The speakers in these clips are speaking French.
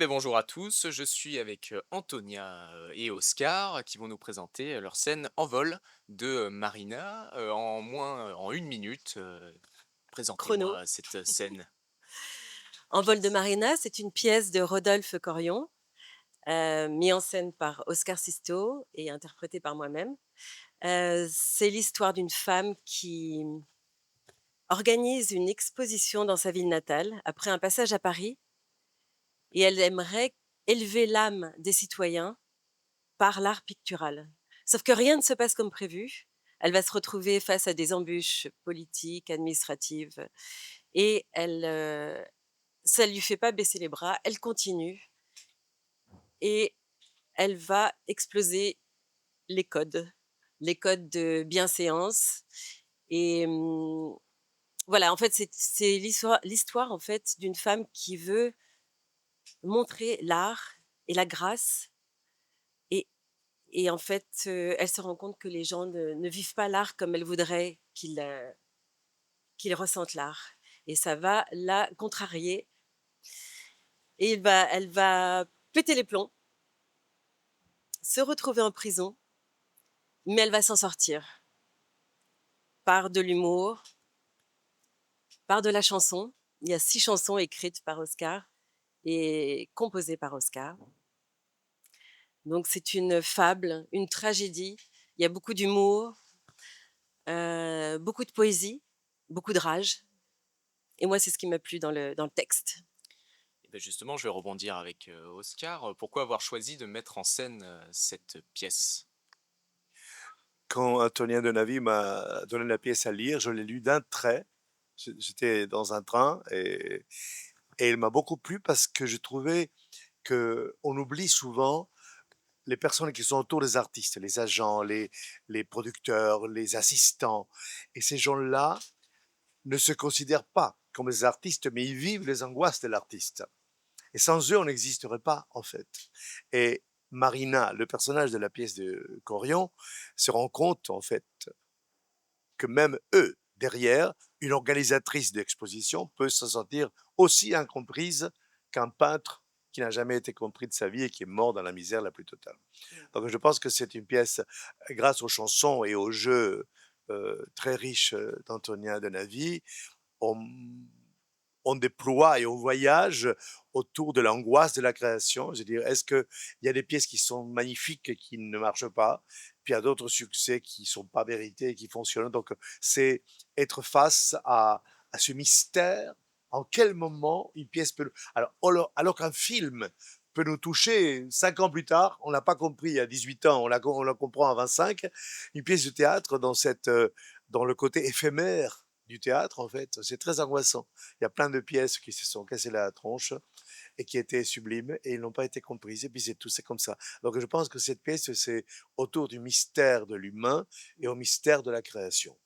Mais bonjour à tous, je suis avec Antonia et Oscar qui vont nous présenter leur scène En vol de Marina en 1 minute. Chrono. Présentez-moi cette scène. En vol de Marina, c'est une pièce de Rodolphe Corion, mis en scène par Oscar Sisto et interprétée par moi-même. C'est l'histoire d'une femme qui organise une exposition dans sa ville natale après un passage à Paris et elle aimerait élever l'âme des citoyens par l'art pictural. Sauf que rien ne se passe comme prévu. Elle va se retrouver face à des embûches politiques, administratives et ça lui fait pas baisser les bras. Elle continue et elle va exploser les codes, les codes de bienséance et voilà, en fait, c'est l'histoire, en fait, d'une femme qui veut montrer l'art et la grâce et en fait, elle se rend compte que les gens ne vivent pas l'art comme elle voudrait qu'ils ressentent l'art et ça va la contrarier et elle va péter les plombs, se retrouver en prison, mais elle va s'en sortir par de l'humour, par de la chanson. Il y a 6 chansons écrites par Oscar et composées par Oscar. Donc c'est une fable, une tragédie. Il y a beaucoup d'humour, beaucoup de poésie, beaucoup de rage et moi, c'est ce qui m'a plu dans le texte. Et ben justement, je vais rebondir avec Oscar. Pourquoi avoir choisi de mettre en scène cette pièce? Quand Antonin Denavi m'a donné la pièce à lire, je l'ai lue d'un trait. J'étais dans un train et il m'a beaucoup plu parce que je trouvais que on oublie souvent les personnes qui sont autour des artistes, les agents, les producteurs, les assistants. Et ces gens-là ne se considèrent pas comme des artistes, mais ils vivent les angoisses de l'artiste. Et sans eux, on n'existerait pas, en fait. Et Marina, le personnage de la pièce de Corion, se rend compte, en fait, que même eux, derrière, une organisatrice d'exposition peut se sentir aussi incomprise qu'un peintre qui n'a jamais été compris de sa vie et qui est mort dans la misère la plus totale. Donc je pense que c'est une pièce, grâce aux chansons et au jeu très riche d'Antonia Denavi, on, on déploie et on voyage autour de l'angoisse de la création. Je veux dire, est-ce qu'il y a des pièces qui sont magnifiques et qui ne marchent pas, puis il y a d'autres succès qui ne sont pas mérités et qui fonctionnent. Donc, c'est être face à ce mystère. En quel moment une pièce peut... Alors qu'un film peut nous toucher 5 ans plus tard, on l'a pas compris il y a 18 ans, on la comprend à 25. Une pièce de théâtre dans le côté éphémère du théâtre, en fait, c'est très angoissant. Il y a plein de pièces qui se sont cassées la tronche et qui étaient sublimes et ils n'ont pas été comprises. Et puis c'est tout, c'est comme ça. Donc je pense que cette pièce, c'est autour du mystère de l'humain et au mystère de la création.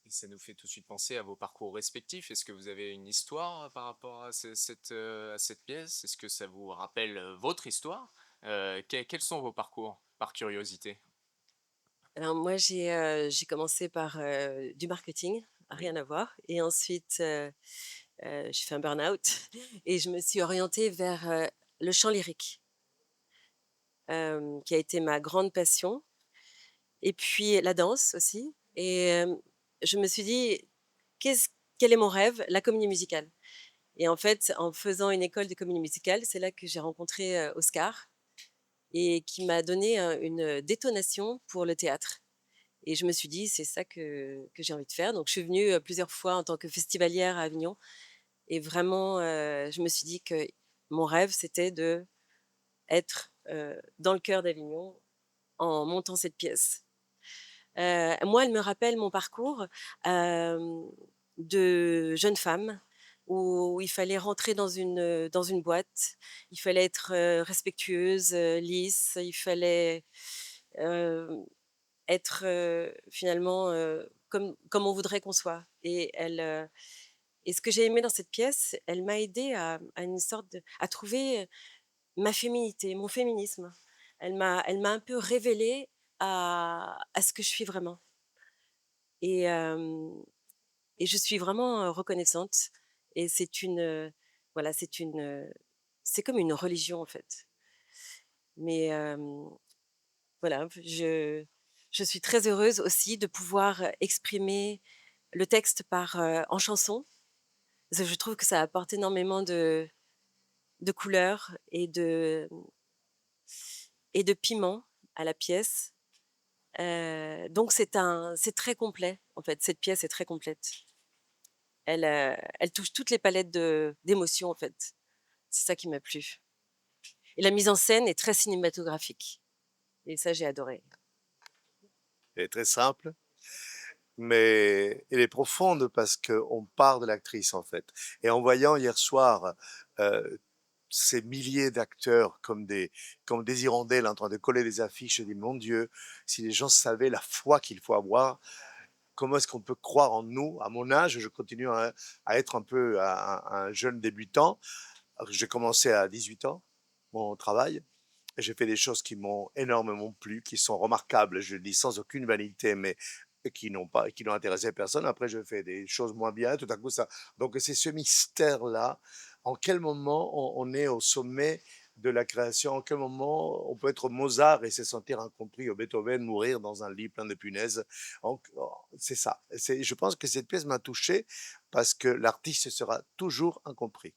Et ça nous fait tout de suite penser à vos parcours respectifs. Est-ce que vous avez une histoire par rapport à à cette pièce? Est-ce que ça vous rappelle votre histoire? Quels sont vos parcours, par curiosité? Alors moi, j'ai commencé par, du marketing, Oui. rien à voir et ensuite, j'ai fait un burn-out et je me suis orientée vers, le chant lyrique, qui a été ma grande passion et puis la danse aussi et je me suis dit: «Qu'est-ce quel est mon rêve? La comédie musicale» et en fait, en faisant une école de comédie musicale, c'est là que j'ai rencontré, Oscar et qui m'a donné, une détonation pour le théâtre et je me suis dit: «C'est ça que j'ai envie de faire». Donc je suis venue, plusieurs fois en tant que festivalière à Avignon et vraiment, je me suis dit que mon rêve, c'était d'être, dans le cœur d'Avignon en montant cette pièce. Moi, elle me rappelle mon parcours, hem, de jeune femme où il fallait rentrer dans une boîte. Il fallait être, respectueuse, lisse, il fallait, hem, être, finalement, comme on voudrait qu'on soit et ce que j'ai aimé dans cette pièce, elle m'a aidée à une sorte à trouver, ma féminité, mon féminisme. Elle m'a un peu révélée à ce que je suis vraiment et hem et je suis vraiment, reconnaissante et c'est une, voilà, c'est une, c'est comme une religion, en fait. Mais voilà, je suis très heureuse aussi de pouvoir exprimer le texte en chanson. Parce que je trouve que ça apporte énormément de couleurs et de piment à la pièce. Donc c'est très complet, en fait. Cette pièce est très complète. Elle touche toutes les palettes d'émotions, en fait. C'est ça qui m'a plu. Et la mise en scène est très cinématographique. Et ça, j'ai adoré. Elle est très simple, mais elle est profonde parce qu'on part de l'actrice, en fait. Et en voyant hier soir euh, ces milliers d'acteurs comme des hirondelles en train de coller des affiches, je dis, mon Dieu, si les gens savaient la foi qu'il faut avoir, comment est-ce qu'on peut croire en nous? À mon âge, je continue à être un peu un jeune débutant. J'ai commencé à 18 ans mon travail. J'ai fait des choses qui m'ont énormément plu, qui sont remarquables, je le dis sans aucune vanité, mais qui n'ont intéressé personne. Après, je fais des choses moins bien, tout à coup ça. Donc c'est ce mystère-là. En quel moment on est au sommet de la création? En quel moment on peut être Mozart et se sentir incompris, ou Beethoven mourir dans un lit plein de punaises? C'est ça. Je pense que cette pièce m'a touché parce que l'artiste sera toujours incompris,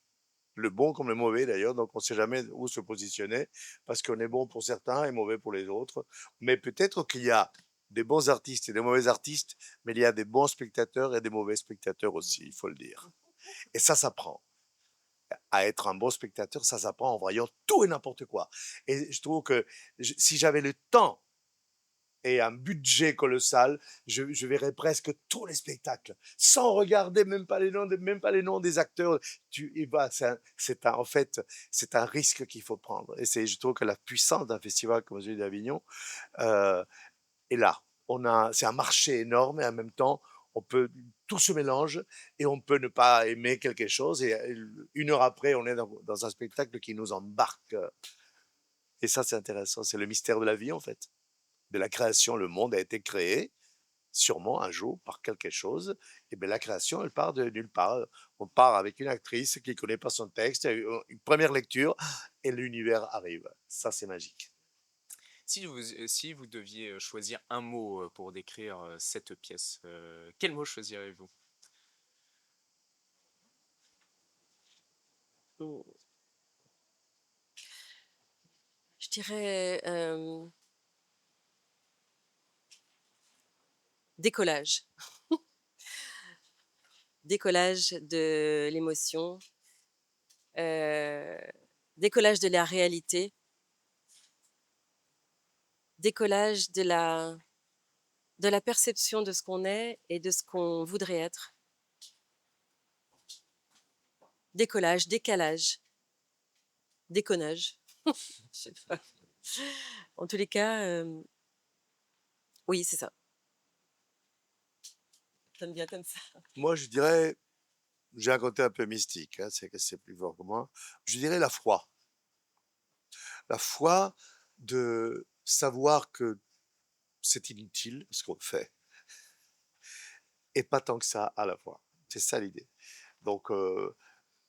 le bon comme le mauvais d'ailleurs, donc on ne sait jamais où se positionner, parce qu'on est bon pour certains et mauvais pour les autres. Mais peut-être qu'il y a des bons artistes et des mauvais artistes, mais il y a des bons spectateurs et des mauvais spectateurs aussi, il faut le dire. Et ça s'apprend. À être un bon spectateur, ça s'apprend en voyant tout et n'importe quoi. Et je trouve que si j'avais le temps et un budget colossal, je verrais presque tous les spectacles, sans regarder même pas les noms des acteurs. En fait, c'est un risque qu'il faut prendre. Et je trouve que la puissance d'un festival comme celui d'Avignon euh, est là. C'est un marché énorme et en même temps, tout se mélange et on peut ne pas aimer quelque chose et une heure après, on est dans un spectacle qui nous embarque. Et ça, c'est intéressant. C'est le mystère de la vie, en fait, de la création. Le monde a été créé sûrement un jour par quelque chose. Et bien la création, elle part de nulle part. On part avec une actrice qui ne connaît pas son texte, une première lecture, et l'univers arrive. Ça, c'est magique. Si vous deviez choisir un mot pour décrire cette pièce, quel mot choisirez-vous? Mm. Je dirais décollage. Décollage de l'émotion, euh, décollage de la réalité, décollage de la perception de ce qu'on est et de ce qu'on voudrait être. Décollage, décalage, déconnage. Je sais pas. En tous les cas, oui, c'est ça. J'aime bien comme ça. Moi, je dirais, j'ai un côté un peu mystique, hein, c'est que c'est plus fort que moi. Je dirais la foi. La foi de savoir que c'est inutile ce qu'on fait, et pas tant que ça à la fois. C'est ça l'idée. Donc,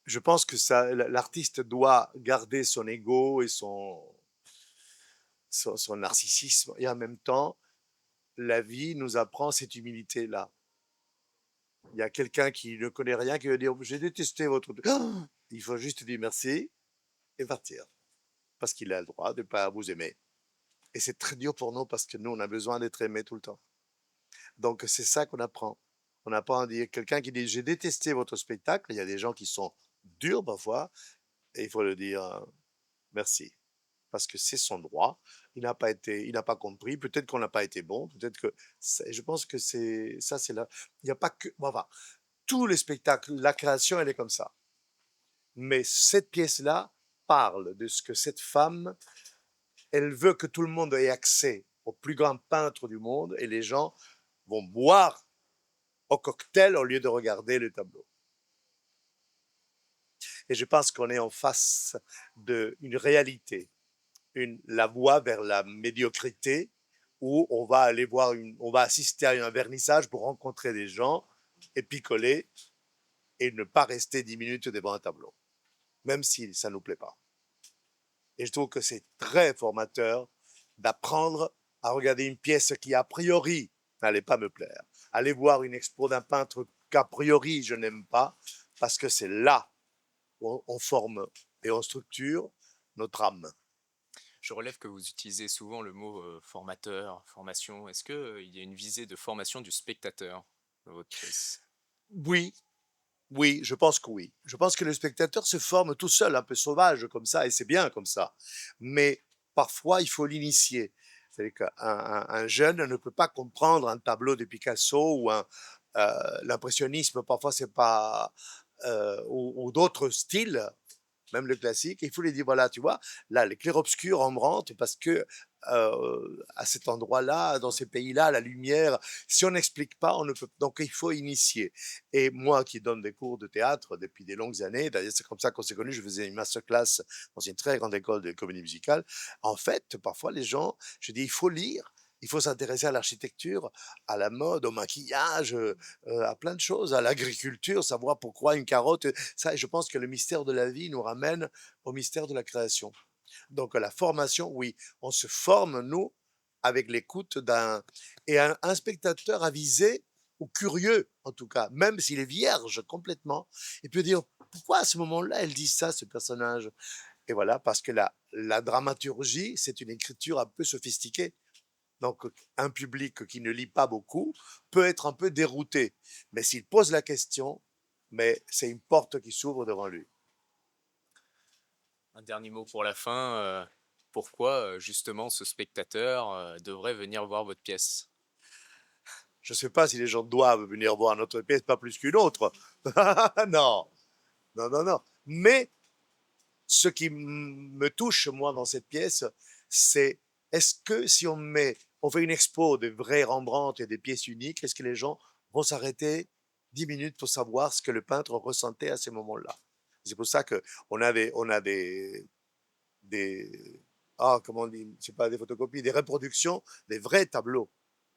je pense que l'artiste doit garder son ego et son narcissisme, et en même temps, la vie nous apprend cette humilité-là. Il y a quelqu'un qui ne connaît rien qui va dire j'ai détesté votre truc. Il faut juste dire merci et partir, parce qu'il a le droit de ne pas vous aimer. Et c'est très dur pour nous parce que nous, on a besoin d'être aimés tout le temps. Donc, c'est ça qu'on apprend. On apprend à dire quelqu'un qui dit j'ai détesté votre spectacle. Il y a des gens qui sont durs parfois, et il faut le dire merci, parce que c'est son droit. Il n'a pas compris. Peut-être qu'on n'a pas été bon. Peut-être que je pense que c'est ça, c'est là. Il n'y a pas que, bon, enfin, tous les spectacles, la création, elle est comme ça. Mais cette pièce-là parle de ce que cette femme, elle veut que tout le monde ait accès au plus grand peintre du monde, et les gens vont boire au cocktail au lieu de regarder le tableau. Et je pense qu'on est en face d'une réalité, la voie vers la médiocrité, où on va assister à un vernissage pour rencontrer des gens et picoler et ne pas rester 10 minutes devant un tableau, même si ça ne nous plaît pas. Et je trouve que c'est très formateur d'apprendre à regarder une pièce qui, a priori, n'allait pas me plaire. Aller voir une expo d'un peintre qu'a priori je n'aime pas, parce que c'est là où on forme et on structure notre âme. Je relève que vous utilisez souvent le mot formateur, formation. Est-ce qu'il y a une visée de formation du spectateur dans votre pièce? Oui, oui, je pense que oui. Je pense que le spectateur se forme tout seul, un peu sauvage comme ça, et c'est bien comme ça. Mais parfois, il faut l'initier. C'est-à-dire qu'un jeune ne peut pas comprendre un tableau de Picasso ou l'impressionnisme, parfois c'est pas, ou d'autres styles, même le classique. Il faut lui dire, voilà, tu vois, là, les clairs-obscurs en rentrent parce que à cet endroit-là, dans ces pays-là, la lumière, si on n'explique pas, on ne peut. Donc, il faut initier. Et moi, qui donne des cours de théâtre depuis des longues années, d'ailleurs, c'est comme ça qu'on s'est connus. Je faisais une masterclass dans une très grande école de comédie musicale. En fait, parfois, les gens, je dis, il faut lire. Il faut s'intéresser à l'architecture, à la mode, au maquillage, à plein de choses, à l'agriculture, savoir pourquoi une carotte. Ça, je pense que le mystère de la vie nous ramène au mystère de la création. Donc la formation, oui, on se forme, nous, avec l'écoute d'un. Et un spectateur avisé, ou curieux en tout cas, même s'il est vierge complètement, il peut dire, pourquoi à ce moment-là, elle dit ça, ce personnage? Et voilà, parce que la dramaturgie, c'est une écriture un peu sophistiquée. Donc, un public qui ne lit pas beaucoup peut être un peu dérouté. Mais s'il pose la question, mais c'est une porte qui s'ouvre devant lui. Un dernier mot pour la fin. Pourquoi justement ce spectateur devrait venir voir votre pièce? Je ne sais pas si les gens doivent venir voir notre pièce, pas plus qu'une autre. Non, non, non, non. Mais ce qui me touche, moi, dans cette pièce, c'est est-ce que si on fait une expo de vrais Rembrandt et des pièces uniques, est-ce que les gens vont s'arrêter 10 minutes pour savoir ce que le peintre ressentait à ces moments-là? C'est pour ça on a des, comment on dit, c'est pas des photocopies, des reproductions, des vrais tableaux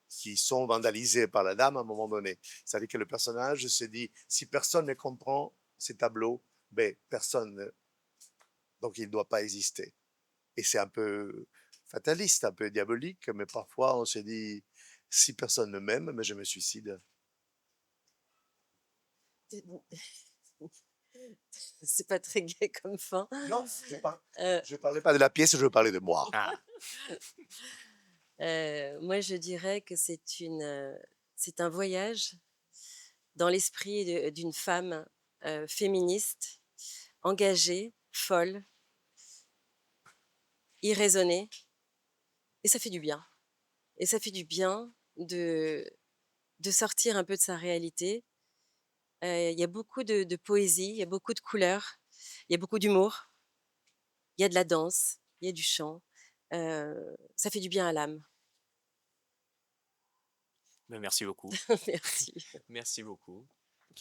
qui sont vandalisés par la dame à un moment donné. C'est-à-dire que le personnage se dit, si personne ne comprend ces tableaux, ben, personne, donc il ne doit pas exister. Et c'est un peu fataliste, un peu diabolique, mais parfois on se dit, si personne ne m'aime, mais je me suicide. C'est pas très gai comme fin. Non, Euh, je ne parlais pas de la pièce, je parlais de moi. Ah, Moi, je dirais que c'est un voyage dans l'esprit d'une femme féministe, engagée, folle, irraisonnée, et ça fait du bien. Et ça fait du bien de sortir un peu de sa réalité. Il y a beaucoup de poésie, il y a beaucoup de couleurs, il y a beaucoup d'humour, il y a de la danse, il y a du chant. Ça fait du bien à l'âme. ben merci beaucoup. Merci. Merci beaucoup.